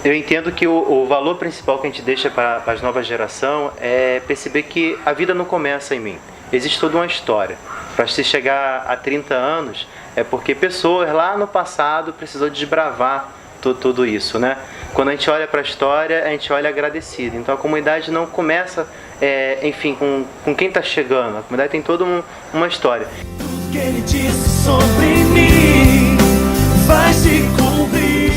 Eu entendo que o valor principal que a gente deixa para as novas gerações é perceber que a vida não começa em mim. Existe toda uma história. Para se chegar a 30 anos, é porque pessoas lá no passado precisou desbravar tudo isso, né? Quando a gente olha para a história, a gente olha agradecido. Então a comunidade não começa, enfim, com quem está chegando. A comunidade tem toda uma história. Tudo que ele disse sobre mim vai se cumprir.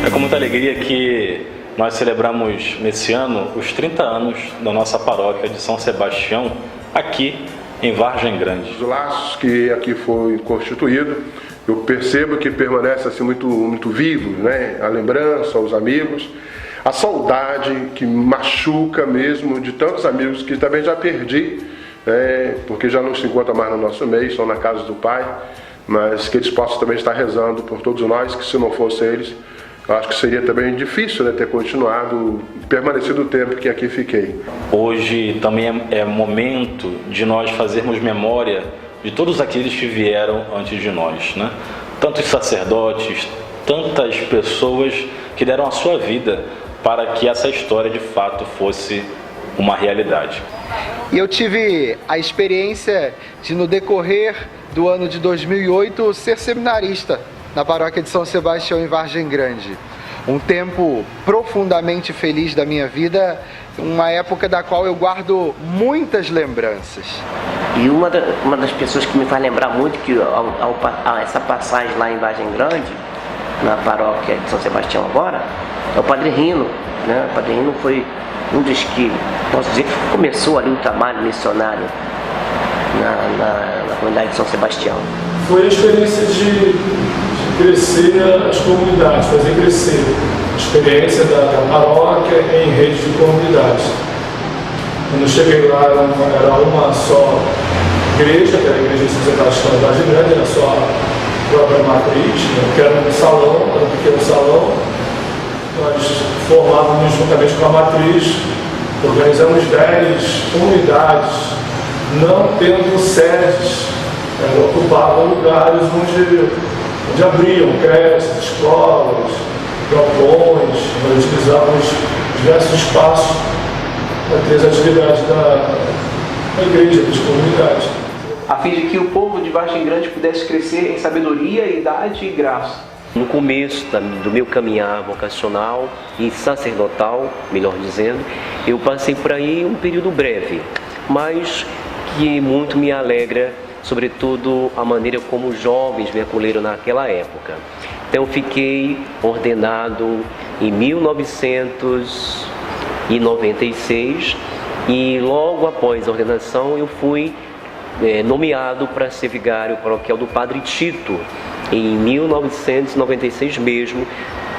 É com muita alegria que nós celebramos nesse ano os 30 anos da nossa paróquia de São Sebastião, aqui em Vargem Grande. Os laços que aqui foi constituído, eu percebo que permanece assim muito vivo, né? A lembrança, os amigos, a saudade que machuca mesmo de tantos amigos que também já perdi, porque já não se encontra mais no nosso meio, estão na casa do Pai, mas que eles possam também estar rezando por todos nós, que se não fosse eles, eu acho que seria também difícil, né, ter continuado, permanecido o tempo que aqui fiquei. Hoje também é momento de nós fazermos memória de todos aqueles que vieram antes de nós, né? Tantos sacerdotes, tantas pessoas que deram a sua vida para que essa história de fato fosse uma realidade. E eu tive a experiência de, no decorrer do ano de 2008, ser seminarista na paróquia de São Sebastião, em Vargem Grande. Um tempo profundamente feliz da minha vida, uma época da qual eu guardo muitas lembranças. E uma das pessoas que me faz lembrar muito que essa passagem lá em Vargem Grande, na paróquia de São Sebastião agora, é o Padre Rino, né? O Padre Rino foi um dos que, posso dizer, que começou ali o trabalho missionário na comunidade de São Sebastião. Foi a experiência de crescer as comunidades, fazer crescer a experiência da paróquia em rede de comunidades. Quando eu cheguei lá, era uma só igreja, que era a igreja de São Sebastião de Vargem Grande, era só a própria matriz, que era um salão, era um pequeno salão. Nós formávamos juntamente com a matriz, organizamos 10 comunidades, não tendo sedes, ocupavam lugares onde abriam creches, escolas, galpões, nós utilizávamos diversos espaços para ter as atividades da igreja, das comunidades. A fim de que o povo de Vargem Grande pudesse crescer em sabedoria, idade e graça. No começo do meu caminhar vocacional e sacerdotal, melhor dizendo, eu passei por aí um período breve, mas que muito me alegra, sobretudo a maneira como os jovens me acolheram naquela época. Então eu fiquei ordenado em 1996 e logo após a ordenação eu fui nomeado para ser vigário paroquial do Padre Tito, em 1996 mesmo,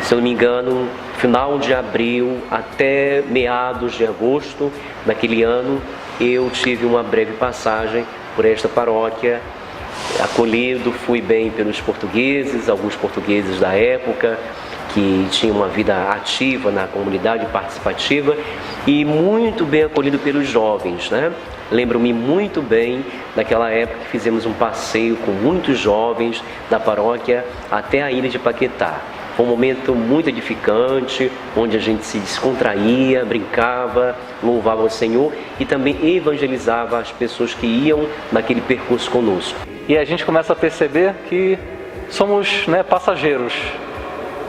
se eu não me engano, final de abril até meados de agosto daquele ano, eu tive uma breve passagem por esta paróquia, acolhido, fui bem pelos portugueses, alguns portugueses da época, que tinham uma vida ativa na comunidade participativa, e muito bem acolhido pelos jovens, né? Lembro-me muito bem daquela época que fizemos um passeio com muitos jovens da paróquia até a ilha de Paquetá. Foi um momento muito edificante, onde a gente se descontraía, brincava, louvava o Senhor e também evangelizava as pessoas que iam naquele percurso conosco. E a gente começa a perceber que somos, passageiros.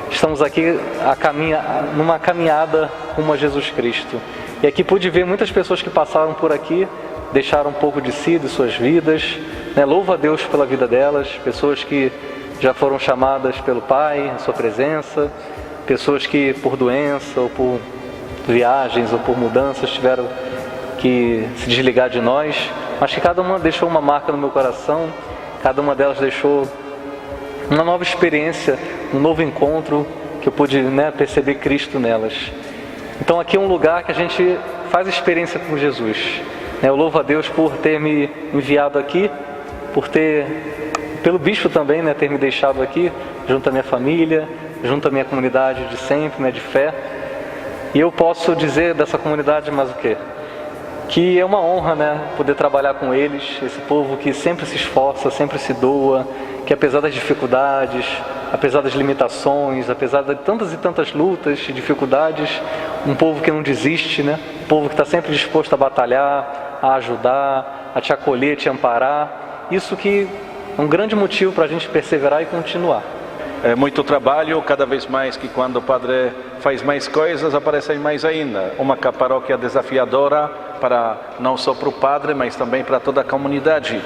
Estamos aqui numa caminhada rumo a Jesus Cristo. E aqui pude ver muitas pessoas que passaram por aqui, deixaram um pouco de si, de suas vidas. Louvo a Deus pela vida delas, pessoas que já foram chamadas pelo Pai, em sua presença, pessoas que por doença ou por viagens ou por mudanças tiveram que se desligar de nós, mas que cada uma deixou uma marca no meu coração, cada uma delas deixou uma nova experiência, um novo encontro, que eu pude perceber Cristo nelas. Então aqui é um lugar que a gente faz experiência com Jesus. Eu louvo a Deus por ter me enviado aqui, pelo bispo também, ter me deixado aqui, junto à minha família, junto à minha comunidade de sempre, de fé. E eu posso dizer dessa comunidade mais o quê? Que é uma honra, poder trabalhar com eles, esse povo que sempre se esforça, sempre se doa, que apesar das dificuldades, apesar das limitações, apesar de tantas e tantas lutas e dificuldades, um povo que não desiste, né? Um povo que está sempre disposto a batalhar, a ajudar, a te acolher, te amparar. Isso que é um grande motivo para a gente perseverar e continuar. É muito trabalho, cada vez mais que quando o padre faz mais coisas, aparecem mais ainda. Uma paróquia desafiadora para não só para o padre, mas também para toda a comunidade,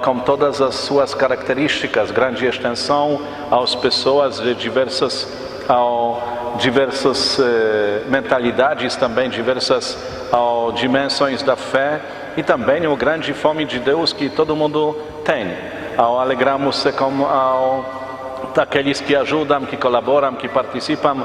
com todas as suas características, grande extensão, às pessoas de diversas mentalidades, também diversas dimensões da fé, e também uma grande fome de Deus que todo mundo tem. Alegramos-se daqueles que ajudam, que colaboram, que participam,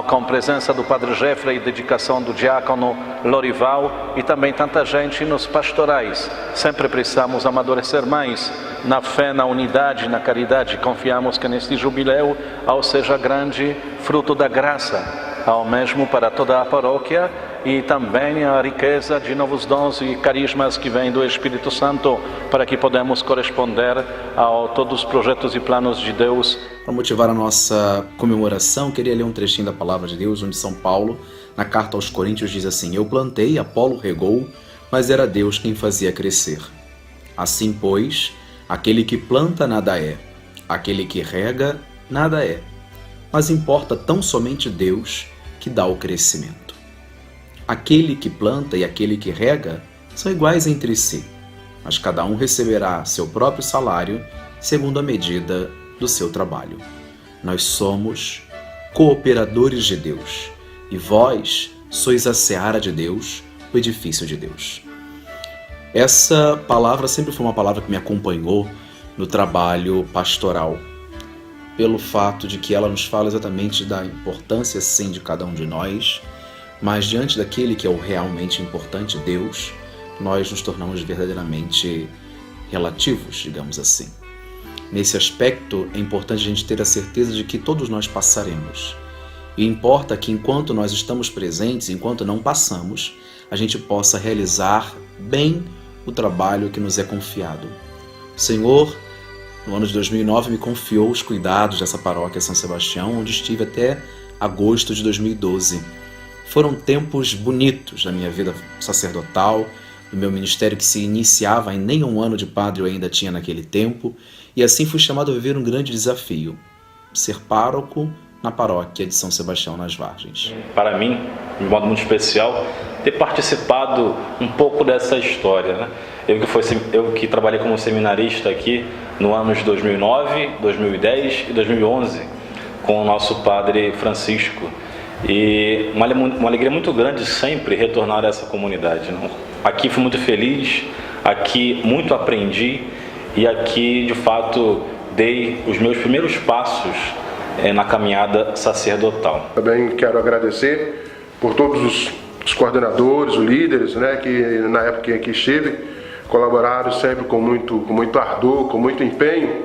com a presença do Padre Jeffrey e dedicação do diácono Lorival, e também tanta gente nos pastorais. Sempre precisamos amadurecer mais na fé, na unidade, na caridade. Confiamos que neste jubileu seja grande fruto da graça, ao mesmo para toda a paróquia, e também a riqueza de novos dons e carismas que vêm do Espírito Santo, para que podamos corresponder a todos os projetos e planos de Deus. Para motivar a nossa comemoração, queria ler um trechinho da Palavra de Deus, onde São Paulo, na carta aos Coríntios, diz assim: Eu plantei, Apolo regou, mas era Deus quem fazia crescer. Assim, pois, aquele que planta nada é, aquele que rega nada é, mas importa tão somente Deus que dá o crescimento. Aquele que planta e aquele que rega são iguais entre si, mas cada um receberá seu próprio salário segundo a medida do seu trabalho. Nós somos cooperadores de Deus, e vós sois a seara de Deus, o edifício de Deus. Essa palavra sempre foi uma palavra que me acompanhou no trabalho pastoral, pelo fato de que ela nos fala exatamente da importância, sim, de cada um de nós, mas diante daquele que é o realmente importante, Deus, nós nos tornamos verdadeiramente relativos, digamos assim. Nesse aspecto, é importante a gente ter a certeza de que todos nós passaremos. E importa que enquanto nós estamos presentes, enquanto não passamos, a gente possa realizar bem o trabalho que nos é confiado. O Senhor, no ano de 2009, me confiou os cuidados dessa paróquia São Sebastião, onde estive até agosto de 2012. Foram tempos bonitos na minha vida sacerdotal, no meu ministério que se iniciava, em nem um ano de padre eu ainda tinha naquele tempo, e assim fui chamado a viver um grande desafio: ser pároco na paróquia de São Sebastião nas Vargens. Para mim, de modo muito especial, ter participado um pouco dessa história, né? Eu que trabalhei como seminarista aqui no anos de 2009, 2010 e 2011 com o nosso padre Francisco. E uma alegria muito grande sempre retornar a essa comunidade, né? Aqui fui muito feliz, aqui muito aprendi, e aqui de fato dei os meus primeiros passos na caminhada sacerdotal. Também quero agradecer por todos os coordenadores, os líderes, né, que na época em que estive colaboraram sempre com muito ardor, com muito empenho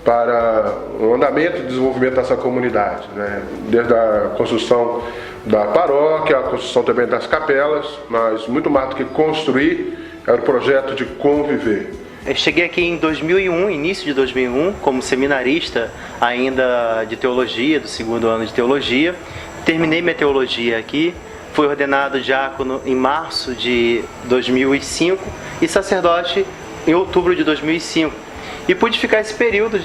para o andamento e desenvolvimento dessa comunidade, né? Desde a construção da paróquia, a construção também das capelas, mas muito mais do que construir, era o projeto de conviver. Eu cheguei aqui em 2001, início de 2001, como seminarista ainda de teologia, do segundo ano de teologia. Terminei minha teologia aqui, fui ordenado diácono em março de 2005 e sacerdote em outubro de 2005. E pude ficar esse período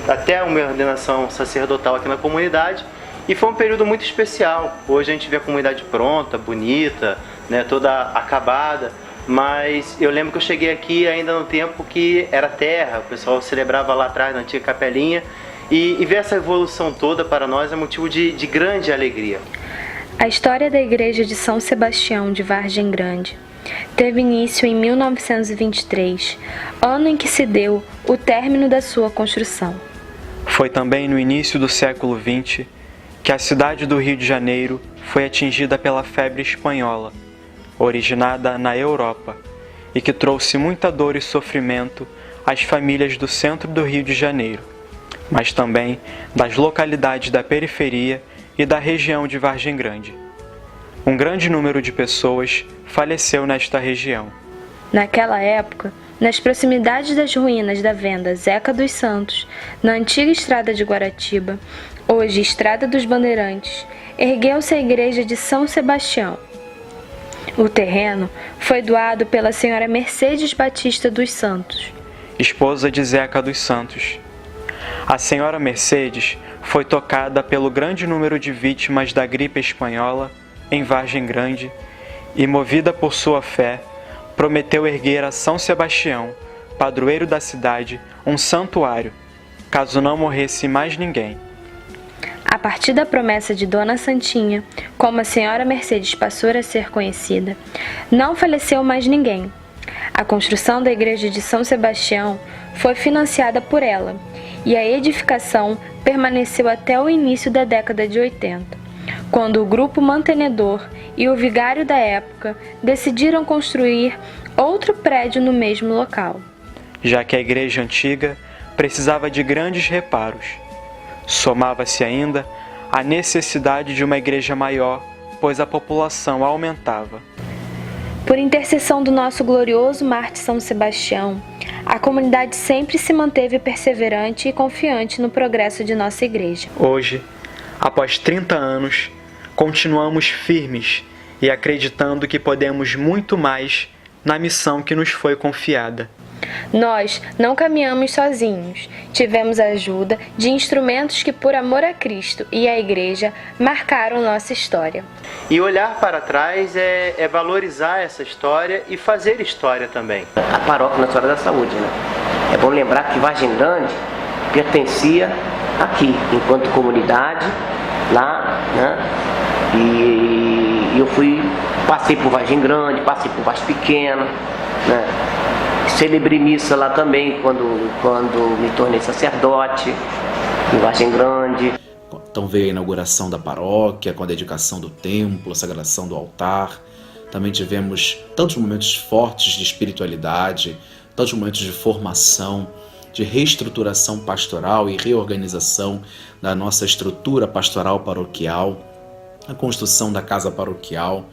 até a minha ordenação sacerdotal aqui na comunidade, e foi um período muito especial. Hoje a gente vê a comunidade pronta, bonita, né, toda acabada, mas eu lembro que eu cheguei aqui ainda no tempo que era terra, o pessoal celebrava lá atrás na antiga capelinha, e ver essa evolução toda para nós é motivo de grande alegria. A história da Igreja de São Sebastião de Vargem Grande teve início em 1923, ano em que se deu o término da sua construção. Foi também no início do século XX que a cidade do Rio de Janeiro foi atingida pela febre espanhola, originada na Europa, e que trouxe muita dor e sofrimento às famílias do centro do Rio de Janeiro, mas também das localidades da periferia e da região de Vargem Grande. Um grande número de pessoas faleceu nesta região. Naquela época, nas proximidades das ruínas da venda Zeca dos Santos, na antiga estrada de Guaratiba, hoje Estrada dos Bandeirantes, ergueu-se a igreja de São Sebastião. O terreno foi doado pela senhora Mercedes Batista dos Santos, esposa de Zeca dos Santos. A senhora Mercedes foi tocada pelo grande número de vítimas da gripe espanhola em Vargem Grande e, movida por sua fé, prometeu erguer a São Sebastião, padroeiro da cidade, um santuário, caso não morresse mais ninguém. A partir da promessa de Dona Santinha, como a senhora Mercedes passou a ser conhecida, não faleceu mais ninguém. A construção da igreja de São Sebastião foi financiada por ela e a edificação permaneceu até o início da década de 80, quando o grupo mantenedor e o vigário da época decidiram construir outro prédio no mesmo local. Já que a igreja antiga precisava de grandes reparos, somava-se ainda a necessidade de uma igreja maior, pois a população aumentava. Por intercessão do nosso glorioso Marte São Sebastião, a comunidade sempre se manteve perseverante e confiante no progresso de nossa igreja. Hoje, após 30 anos, continuamos firmes e acreditando que podemos muito mais na missão que nos foi confiada. Nós não caminhamos sozinhos, tivemos a ajuda de instrumentos que, por amor a Cristo e à Igreja, marcaram nossa história. E olhar para trás é valorizar essa história e fazer história também. A paróquia Nossa Senhora da Saúde, né? É bom lembrar que Vargem Grande pertencia aqui, enquanto comunidade, lá, né? E eu passei por Vargem Grande, passei por Vargem Pequena, né? Celebrei missa lá também quando me tornei sacerdote, em Vargem Grande. Então veio a inauguração da paróquia, com a dedicação do templo, a sagração do altar. Também tivemos tantos momentos fortes de espiritualidade, tantos momentos de formação, de reestruturação pastoral e reorganização da nossa estrutura pastoral paroquial, a construção da casa paroquial.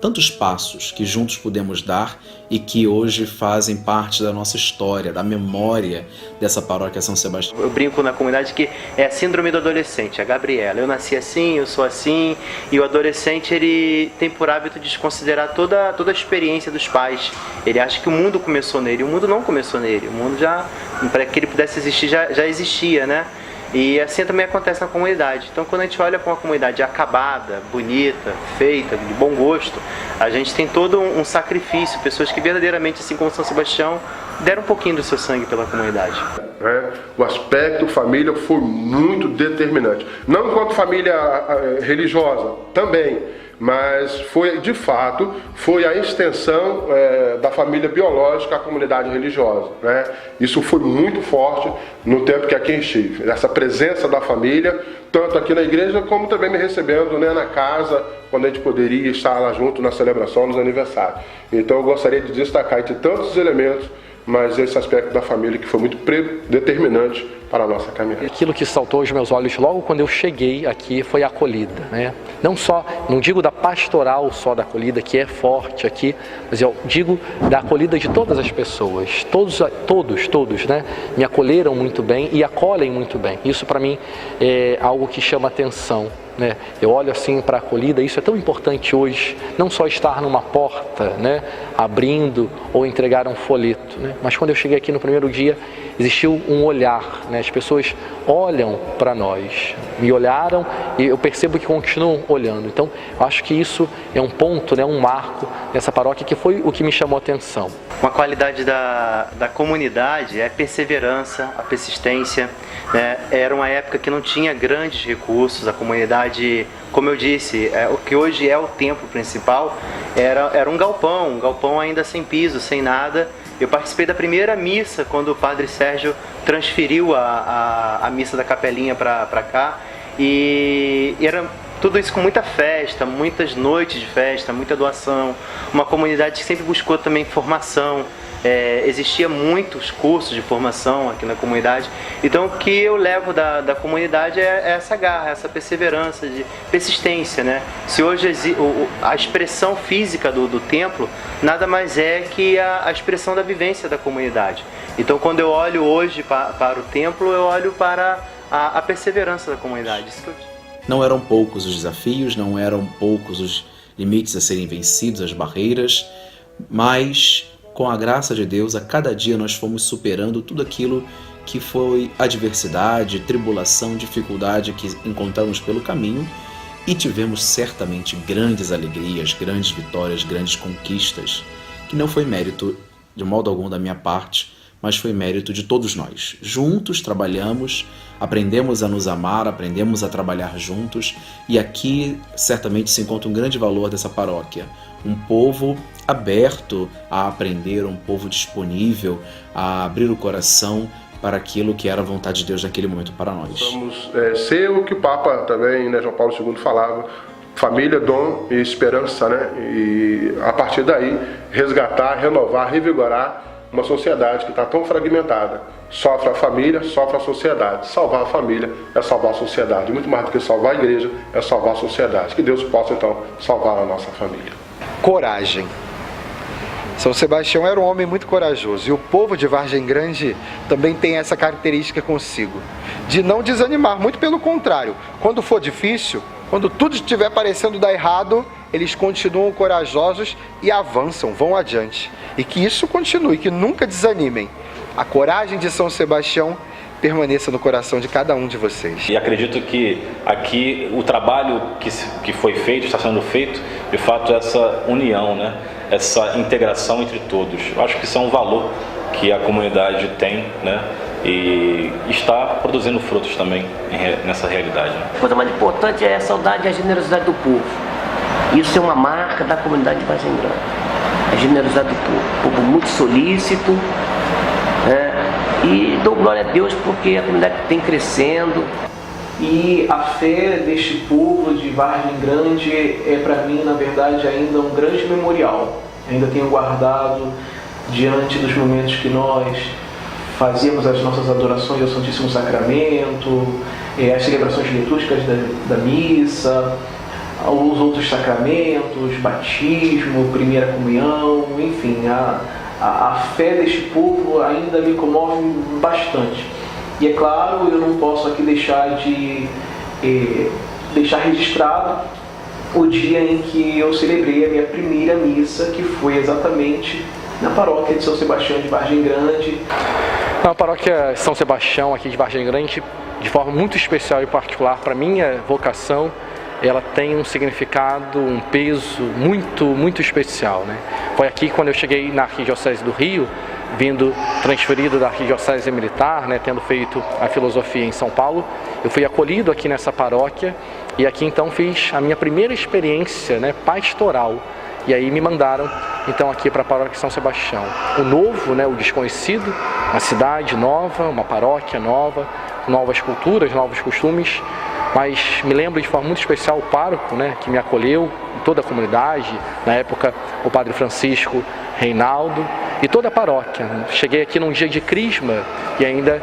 Tantos passos que juntos podemos dar e que hoje fazem parte da nossa história, da memória dessa paróquia São Sebastião. Eu brinco na comunidade que é a síndrome do adolescente, a Gabriela. Eu nasci assim, eu sou assim, e o adolescente ele tem por hábito desconsiderar toda a experiência dos pais. Ele acha que o mundo começou nele, o mundo não começou nele. O mundo já, para que ele pudesse existir, já existia, né? E assim também acontece na comunidade. Então, quando a gente olha para uma comunidade acabada, bonita, feita, de bom gosto, a gente tem todo um sacrifício, pessoas que verdadeiramente, assim como São Sebastião, deram um pouquinho do seu sangue pela comunidade. O aspecto família foi muito determinante. Não enquanto família religiosa, também, mas de fato, foi a extensão da família biológica à comunidade religiosa, né? Isso foi muito forte no tempo que aqui estive. Essa presença da família, tanto aqui na igreja, como também me recebendo, né, na casa, quando a gente poderia estar lá junto na celebração, nos aniversários. Então eu gostaria de destacar entre tantos elementos, mas esse aspecto da família que foi muito determinante para a nossa caminhada. Aquilo que saltou aos meus olhos logo quando eu cheguei aqui foi a acolhida, né? Não digo da pastoral só da acolhida, que é forte aqui, mas eu digo da acolhida de todas as pessoas. Todos, né? Me acolheram muito bem e acolhem muito bem. Isso para mim é algo que chama atenção, né? Eu olho assim para a acolhida, isso é tão importante hoje, não só estar numa porta, né, abrindo ou entregar um folheto, né? Mas quando eu cheguei aqui no primeiro dia, existiu um olhar, né? As pessoas olham para nós, me olharam e eu percebo que continuam olhando. Então, eu acho que isso é um ponto, né, um marco nessa paróquia que foi o que me chamou a atenção. Uma qualidade da comunidade é a perseverança, a persistência, né? Era uma época que não tinha grandes recursos, a comunidade, como eu disse, o que hoje é o templo principal, era um galpão ainda sem piso, sem nada. Eu participei da primeira missa quando o Padre Sérgio transferiu a missa da capelinha para cá, e era tudo isso com muita festa, muitas noites de festa, muita doação, uma comunidade que sempre buscou também formação, existia muitos cursos de formação aqui na comunidade. Então o que eu levo da comunidade é essa garra, essa perseverança, de persistência, né? Se hoje a expressão física do templo nada mais é que a expressão da vivência da comunidade. Então quando eu olho hoje para o templo, eu olho para a perseverança da comunidade. Isso que eu... Não eram poucos os desafios, não eram poucos os limites a serem vencidos, as barreiras, mas com a graça de Deus, a cada dia nós fomos superando tudo aquilo que foi adversidade, tribulação, dificuldade que encontramos pelo caminho e tivemos certamente grandes alegrias, grandes vitórias, grandes conquistas, que não foi mérito de modo algum da minha parte, mas foi mérito de todos nós. Juntos trabalhamos, aprendemos a nos amar, aprendemos a trabalhar juntos e aqui certamente se encontra um grande valor dessa paróquia. Um povo aberto a aprender, um povo disponível a abrir o coração para aquilo que era a vontade de Deus naquele momento para nós. Vamos ser o que o Papa também, João Paulo II, falava, família, dom e esperança, né? E a partir daí resgatar, renovar, revigorar uma sociedade que está tão fragmentada. Sofre a família, sofre a sociedade. Salvar a família é salvar a sociedade. Muito mais do que salvar a igreja, é salvar a sociedade. Que Deus possa, então, salvar a nossa família. Coragem. São Sebastião era um homem muito corajoso e o povo de Vargem Grande também tem essa característica consigo, de não desanimar, muito pelo contrário. Quando for difícil, quando tudo estiver parecendo dar errado, eles continuam corajosos e avançam, vão adiante. E que isso continue, que nunca desanimem. A coragem de São Sebastião permaneça no coração de cada um de vocês. E acredito que aqui o trabalho que foi feito, está sendo feito, de fato essa união, né? Essa integração entre todos. Eu acho que isso é um valor que a comunidade tem, né? E está produzindo frutos também nessa realidade. A coisa mais importante é a saudade e a generosidade do povo. Isso é uma marca da comunidade de Vargem Grande. A generosidade do povo. Um povo muito solícito, né? E dou glória a Deus porque a comunidade tem crescendo. E a fé deste povo de Vargem Grande é para mim, na verdade, ainda um grande memorial. Ainda tenho guardado diante dos momentos que nós fazíamos as nossas adorações ao Santíssimo Sacramento, as celebrações litúrgicas da missa, os outros sacramentos, batismo, primeira comunhão, enfim, a fé deste povo ainda me comove bastante. E é claro, eu não posso aqui deixar de deixar registrado o dia em que eu celebrei a minha primeira missa, que foi exatamente na paróquia de São Sebastião de Vargem Grande. Na paróquia São Sebastião aqui de Vargem Grande, de forma muito especial e particular, para minha vocação, ela tem um significado, um peso muito especial, né? Foi aqui quando eu cheguei na Arquidiocese do Rio, vindo transferido da Arquidiocese Militar, né, tendo feito a filosofia em São Paulo, eu fui acolhido aqui nessa paróquia e aqui então fiz a minha primeira experiência, né, pastoral. E aí me mandaram então aqui para a paróquia São Sebastião. O novo, né, o desconhecido, uma cidade nova, uma paróquia nova, novas culturas, novos costumes. Mas me lembro de forma muito especial o pároco, né, que me acolheu, toda a comunidade, na época o Padre Francisco Reinaldo e toda a paróquia. Cheguei aqui num dia de crisma e ainda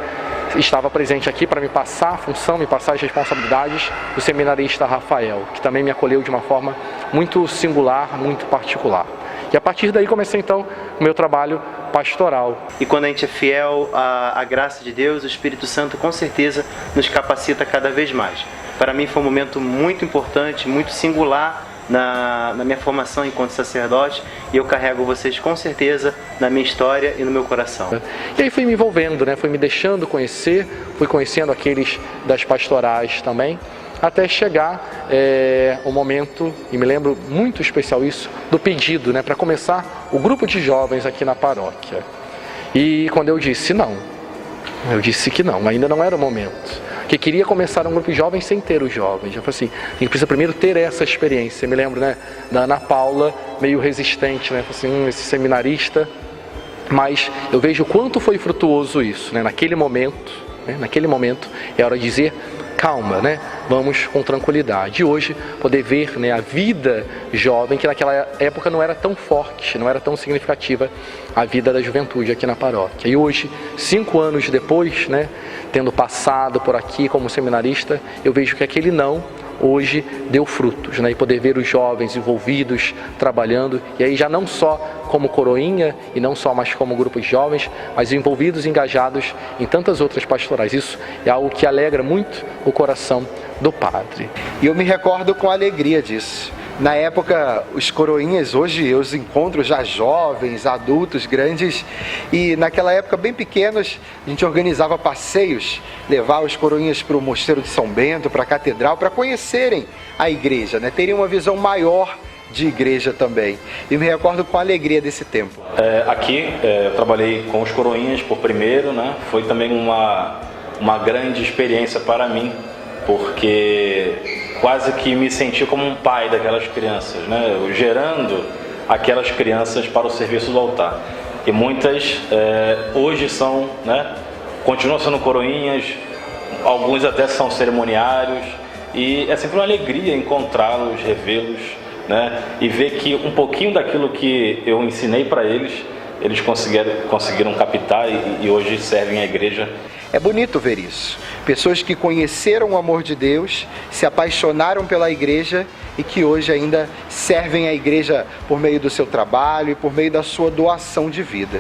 estava presente aqui para me passar a função, me passar as responsabilidades do seminarista Rafael, que também me acolheu de uma forma muito singular, muito particular. E a partir daí comecei então o meu trabalho pastoral. E quando a gente é fiel à graça de Deus, o Espírito Santo com certeza nos capacita cada vez mais. Para mim foi um momento muito importante, muito singular na minha formação enquanto sacerdote, e eu carrego vocês com certeza na minha história e no meu coração. E aí fui me envolvendo, né? Fui me deixando conhecer, fui conhecendo aqueles das pastorais também, até chegar o momento, e me lembro muito especial isso, do pedido, né, para começar o grupo de jovens aqui na paróquia. E quando eu disse não, eu disse que não, ainda não era o momento, que queria começar um grupo de jovens sem ter os jovens. Eu falei assim, a gente precisa primeiro ter essa experiência. Eu me lembro, né, da Ana Paula, meio resistente, né, assim, esse seminarista, mas eu vejo o quanto foi frutuoso isso, né, naquele momento, né? Naquele momento é hora de dizer calma, né? Vamos com tranquilidade. E hoje poder ver, né, a vida jovem, que naquela época não era tão forte, não era tão significativa a vida da juventude aqui na paróquia. E hoje, 5 anos depois, né, tendo passado por aqui como seminarista, eu vejo que aquele não hoje deu frutos, né? E poder ver os jovens envolvidos, trabalhando, e aí já não só como coroinha e não só mais como grupo de jovens, mas envolvidos, engajados em tantas outras pastorais. Isso é algo que alegra muito o coração do padre. E eu me recordo com alegria disso. Na época, os coroinhas, hoje eu os encontro já jovens, adultos, grandes, e naquela época, bem pequenos, a gente organizava passeios, levar os coroinhas para o Mosteiro de São Bento, para a Catedral, para conhecerem a igreja, né? Terem uma visão maior de igreja também. E me recordo com alegria desse tempo. Aqui eu trabalhei com os coroinhas por primeiro, né? Foi também uma grande experiência para mim, porque quase que me senti como um pai daquelas crianças, né? Eu gerando aquelas crianças para o serviço do altar. E muitas hoje são, né? Continuam sendo coroinhas, alguns até são cerimoniários, e é sempre uma alegria encontrá-los, revê-los, né? E ver que um pouquinho daquilo que eu ensinei para eles, eles conseguiram captar e hoje servem a igreja. É bonito ver isso. Pessoas que conheceram o amor de Deus, se apaixonaram pela igreja e que hoje ainda servem a igreja por meio do seu trabalho e por meio da sua doação de vida.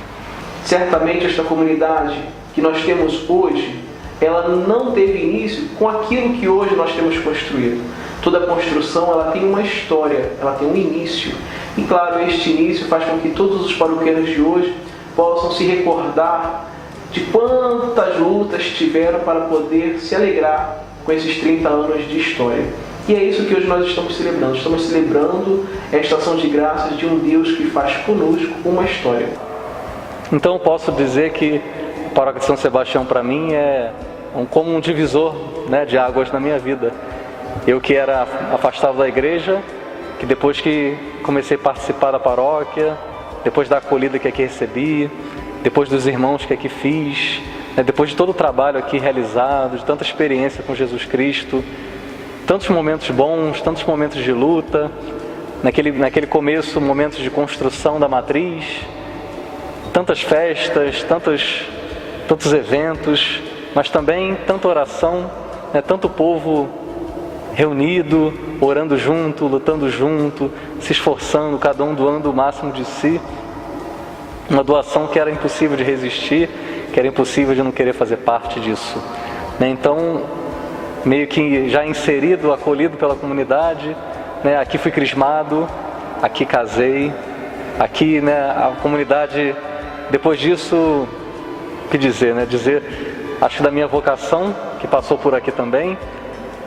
Certamente esta comunidade que nós temos hoje, ela não teve início com aquilo que hoje nós temos construído. Toda construção ela tem uma história, ela tem um início. E claro, este início faz com que todos os paroquianos de hoje possam se recordar de quantas lutas tiveram para poder se alegrar com esses 30 anos de história. E é isso que hoje nós estamos celebrando. Estamos celebrando esta ação de graças de um Deus que faz conosco uma história. Então eu posso dizer que a Paróquia de São Sebastião para mim é como um divisor, né, de águas na minha vida. Eu que era afastado da igreja, que depois que comecei a participar da paróquia, depois da acolhida que aqui recebi, depois dos irmãos que aqui fiz, né, depois de todo o trabalho aqui realizado, de tanta experiência com Jesus Cristo, tantos momentos bons, tantos momentos de luta, naquele começo, momentos de construção da matriz, tantas festas, tantos eventos, mas também tanta oração, né, tanto povo reunido, orando junto, lutando junto, se esforçando, cada um doando o máximo de si. Uma doação que era impossível de resistir, que era impossível de não querer fazer parte disso. Então, meio que já inserido, acolhido pela comunidade, né, aqui fui crismado, aqui casei, aqui, né, a comunidade, depois disso, o que dizer, né? Acho que da minha vocação, que passou por aqui também,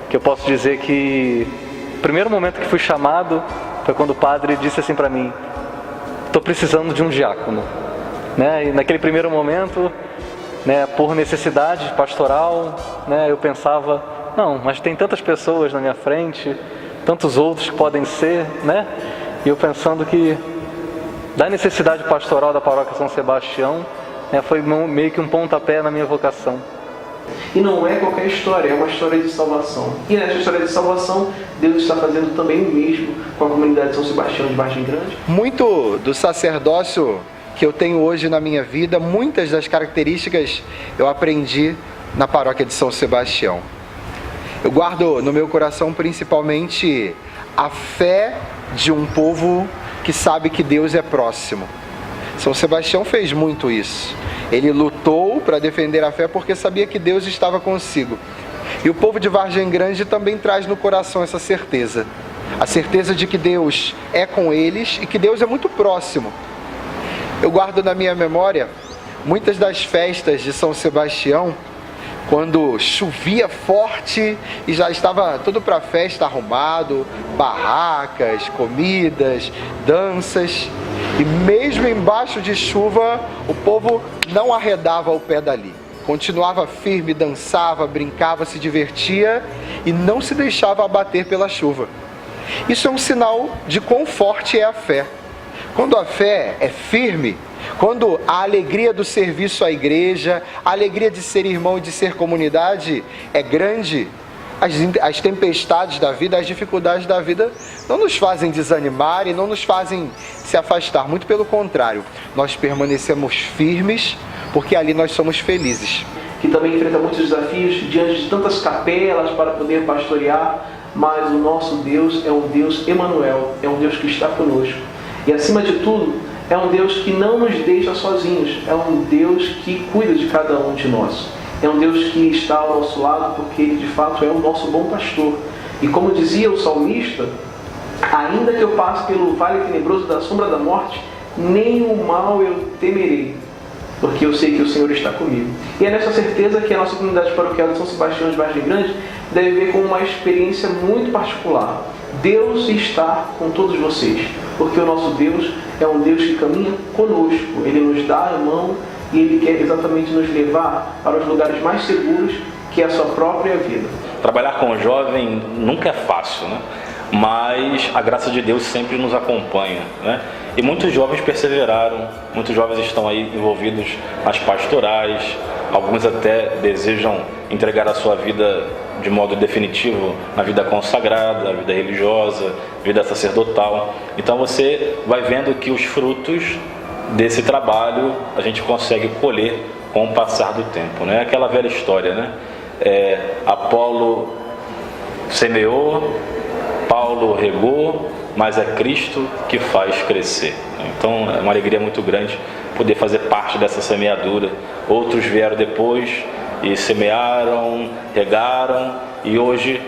que eu posso dizer que o primeiro momento que fui chamado foi quando o padre disse assim para mim: estou precisando de um diácono, né? E naquele primeiro momento, né, por necessidade pastoral, né, eu pensava, não, mas tem tantas pessoas na minha frente, tantos outros que podem ser, né? E eu pensando que da necessidade pastoral da Paróquia São Sebastião, né, foi meio que um pontapé na minha vocação. E não é qualquer história, é uma história de salvação. E nessa história de salvação, Deus está fazendo também o mesmo com a comunidade de São Sebastião de Vargem Grande. Muito do sacerdócio que eu tenho hoje na minha vida, muitas das características eu aprendi na paróquia de São Sebastião. Eu guardo no meu coração principalmente a fé de um povo que sabe que Deus é próximo. São Sebastião fez muito isso. Ele lutou para defender a fé porque sabia que Deus estava consigo. E o povo de Vargem Grande também traz no coração essa certeza. A certeza de que Deus é com eles e que Deus é muito próximo. Eu guardo na minha memória muitas das festas de São Sebastião, quando chovia forte e já estava tudo para a festa arrumado, barracas, comidas, danças. E mesmo embaixo de chuva, o povo não arredava o pé dali. Continuava firme, dançava, brincava, se divertia e não se deixava abater pela chuva. Isso é um sinal de quão forte é a fé. Quando a fé é firme, quando a alegria do serviço à igreja, a alegria de ser irmão e de ser comunidade é grande, as tempestades da vida, as dificuldades da vida não nos fazem desanimar e não nos fazem se afastar. Muito pelo contrário, nós permanecemos firmes porque ali nós somos felizes. Que também enfrenta muitos desafios diante de tantas capelas para poder pastorear, mas o nosso Deus é um Deus Emanuel, é um Deus que está conosco. E acima de tudo, é um Deus que não nos deixa sozinhos, é um Deus que cuida de cada um de nós. É um Deus que está ao nosso lado porque Ele de fato é o nosso bom pastor. E como dizia o salmista, ainda que eu passe pelo vale tenebroso da sombra da morte, nem o mal eu temerei, porque eu sei que o Senhor está comigo. E é nessa certeza que a nossa comunidade paroquial de São Sebastião de Vargem Grande deve ver como uma experiência muito particular. Deus está com todos vocês, porque o nosso Deus é um Deus que caminha conosco. Ele nos dá a mão e Ele quer exatamente nos levar para os lugares mais seguros, que é a sua própria vida. Trabalhar com jovem nunca é fácil, né? Mas a graça de Deus sempre nos acompanha, né? E muitos jovens perseveraram, muitos jovens estão aí envolvidos nas pastorais, alguns até desejam entregar a sua vida de modo definitivo na vida consagrada, na vida religiosa, vida sacerdotal. Então você vai vendo que os frutos desse trabalho a gente consegue colher com o passar do tempo, né? Aquela velha história, né? Apolo semeou, Paulo regou, mas é Cristo que faz crescer. Então é uma alegria muito grande poder fazer parte dessa semeadura. Outros vieram depois e semearam, regaram, e hoje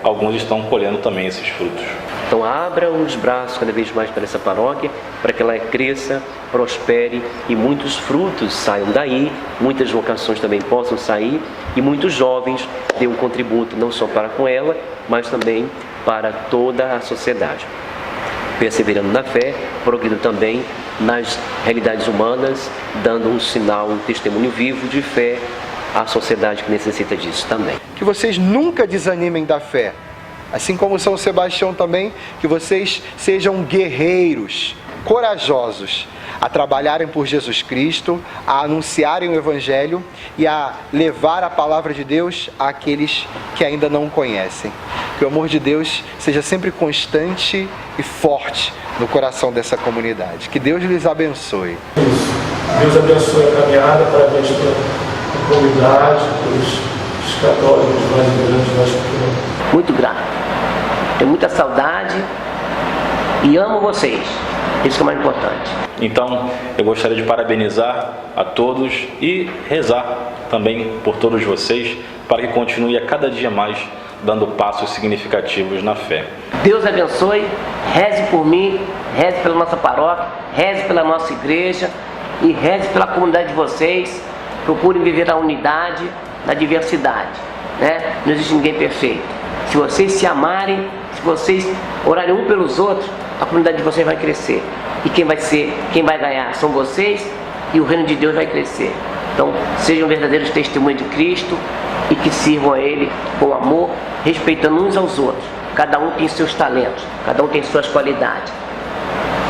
alguns estão colhendo também esses frutos. Então abra os braços cada vez mais para essa paróquia, para que ela cresça, prospere e muitos frutos saiam daí, muitas vocações também possam sair e muitos jovens dêem um contributo não só para com ela, mas também para toda a sociedade. Perseverando na fé, progredindo também nas realidades humanas, dando um sinal, um testemunho vivo de fé à sociedade que necessita disso também. Que vocês nunca desanimem da fé. Assim como São Sebastião também, que vocês sejam guerreiros, corajosos, a trabalharem por Jesus Cristo, a anunciarem o Evangelho e a levar a palavra de Deus àqueles que ainda não o conhecem. Que o amor de Deus seja sempre constante e forte no coração dessa comunidade. Que Deus lhes abençoe. Deus abençoe a caminhada para a gente, para a comunidade, para os católicos mais grandes, mais pequenos. Muito grato. Tenho muita saudade e amo vocês. Isso que é o mais importante. Então, eu gostaria de parabenizar a todos e rezar também por todos vocês para que continue a cada dia mais dando passos significativos na fé. Deus abençoe, reze por mim, reze pela nossa paróquia, reze pela nossa igreja e reze pela comunidade de vocês. Procurem viver a unidade na diversidade, né? Não existe ninguém perfeito. Se vocês se amarem, se vocês orarem um pelos outros, a comunidade de vocês vai crescer. E quem vai ganhar são vocês e o reino de Deus vai crescer. Então, sejam verdadeiros testemunhos de Cristo e que sirvam a Ele com amor, respeitando uns aos outros. Cada um tem seus talentos, cada um tem suas qualidades.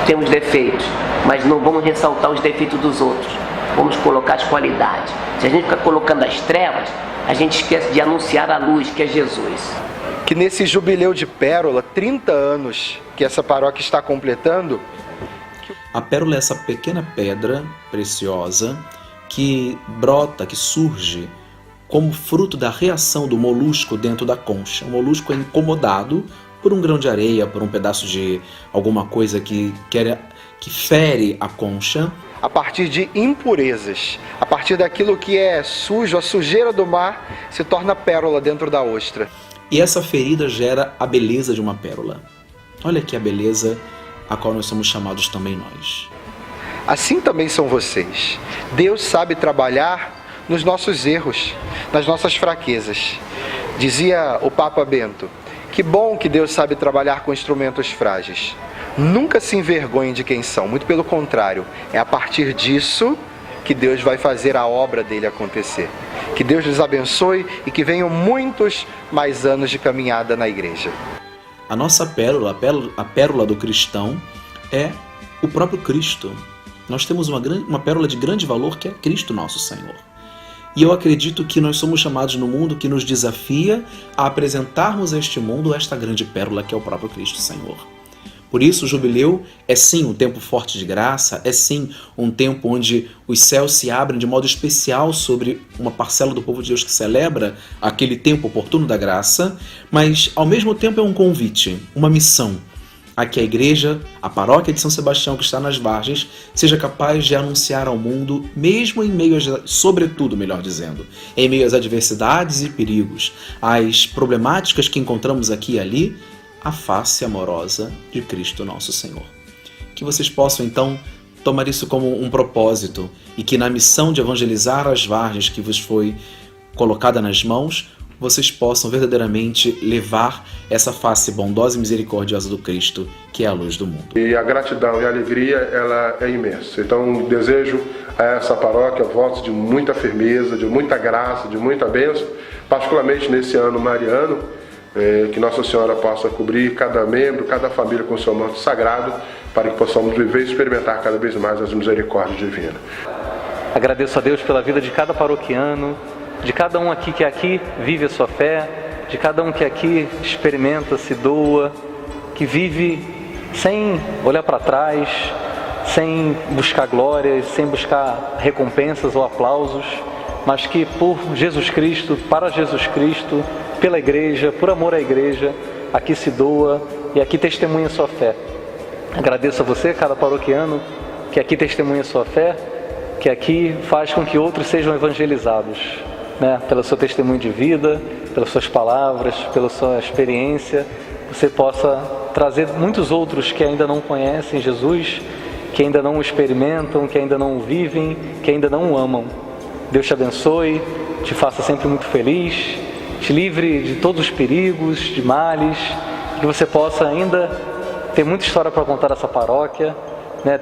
Temos defeitos, mas não vamos ressaltar os defeitos dos outros. Vamos colocar as qualidades. Se a gente ficar colocando as trevas, a gente esquece de anunciar a luz, que é Jesus. Que nesse jubileu de Pérola, 30 anos que essa paróquia está completando... A pérola é essa pequena pedra preciosa que brota, que surge como fruto da reação do molusco dentro da concha. O molusco é incomodado por um grão de areia, por um pedaço de alguma coisa que fere a concha. A partir de impurezas, a partir daquilo que é sujo, a sujeira do mar se torna pérola dentro da ostra. E essa ferida gera a beleza de uma pérola. Olha aqui a beleza a qual nós somos chamados também nós. Assim também são vocês. Deus sabe trabalhar nos nossos erros, nas nossas fraquezas. Dizia o Papa Bento, que bom que Deus sabe trabalhar com instrumentos frágeis. Nunca se envergonhem de quem são, muito pelo contrário, é a partir disso que Deus vai fazer a obra dele acontecer. Que Deus lhes abençoe e que venham muitos mais anos de caminhada na igreja. A nossa pérola, a pérola do cristão, é o próprio Cristo. Nós temos uma pérola de grande valor que é Cristo nosso Senhor. E eu acredito que nós somos chamados no mundo que nos desafia a apresentarmos a este mundo esta grande pérola que é o próprio Cristo Senhor. Por isso o jubileu é sim um tempo forte de graça, é sim um tempo onde os céus se abrem de modo especial sobre uma parcela do povo de Deus que celebra aquele tempo oportuno da graça, mas ao mesmo tempo é um convite, uma missão, a que a igreja, a paróquia de São Sebastião que está nas Vargens, seja capaz de anunciar ao mundo, mesmo em meio, sobretudo, melhor dizendo, em meio às adversidades e perigos, às problemáticas que encontramos aqui e ali, a face amorosa de Cristo nosso Senhor. Que vocês possam, então, tomar isso como um propósito e que na missão de evangelizar as Vargens que vos foi colocada nas mãos, vocês possam verdadeiramente levar essa face bondosa e misericordiosa do Cristo, que é a luz do mundo. E a gratidão e a alegria, ela é imensa. Então, desejo a essa paróquia votos de muita firmeza, de muita graça, de muita bênção, particularmente nesse ano mariano, que Nossa Senhora possa cobrir cada membro, cada família com o seu manto sagrado, para que possamos viver e experimentar cada vez mais as misericórdias divinas. Agradeço a Deus pela vida de cada paroquiano, de cada um aqui que aqui vive a sua fé, de cada um que aqui experimenta, se doa, que vive sem olhar para trás, sem buscar glórias, sem buscar recompensas ou aplausos, mas que por Jesus Cristo, para Jesus Cristo, pela igreja, por amor à igreja, aqui se doa e aqui testemunha a sua fé. Agradeço a você, cada paroquiano, que aqui testemunha a sua fé, que aqui faz com que outros sejam evangelizados, né? Pelo seu testemunho de vida, pelas suas palavras, pela sua experiência, você possa trazer muitos outros que ainda não conhecem Jesus, que ainda não o experimentam, que ainda não o vivem, que ainda não o amam. Deus te abençoe, te faça sempre muito feliz, te livre de todos os perigos, de males, que você possa ainda ter muita história para contar dessa paróquia, né?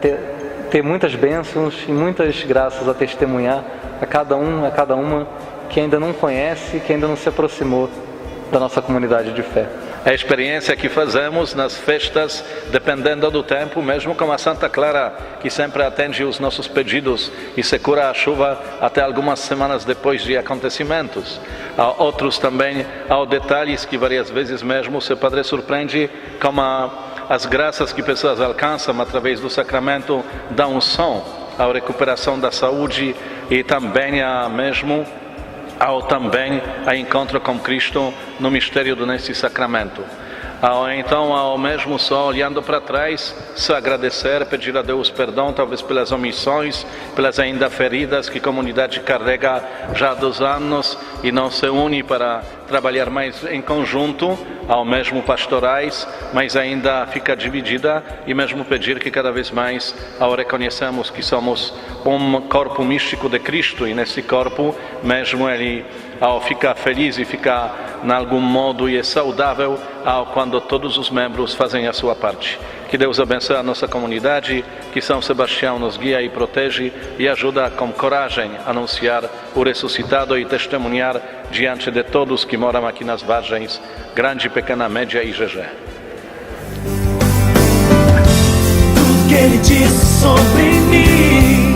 Ter muitas bênçãos e muitas graças a testemunhar a cada um, a cada uma que ainda não conhece, que ainda não se aproximou da nossa comunidade de fé. A experiência que fazemos nas festas, dependendo do tempo, mesmo com a Santa Clara, que sempre atende os nossos pedidos e segura a chuva até algumas semanas depois de acontecimentos. Há outros também, há detalhes que várias vezes mesmo o Padre surpreende, como as graças que pessoas alcançam através do sacramento da unção, a recuperação da saúde e também ao também a encontro com Cristo no mistério desse sacramento. Então, ao mesmo só olhando para trás, se agradecer, pedir a Deus perdão, talvez pelas omissões, pelas ainda feridas que a comunidade carrega já há 2 anos e não se une para trabalhar mais em conjunto, ao mesmo pastorais, mas ainda fica dividida, e mesmo pedir que cada vez mais, ao reconhecermos que somos um corpo místico de Cristo, e nesse corpo mesmo ele ao ficar feliz e ficar em algum modo e é saudável quando todos os membros fazem a sua parte. Que Deus abençoe a nossa comunidade, que São Sebastião nos guia e protege e ajuda com coragem a anunciar o ressuscitado e testemunhar diante de todos que moram aqui nas Vargens, grande, pequena, média e GG. Tudo que ele disse sobre mim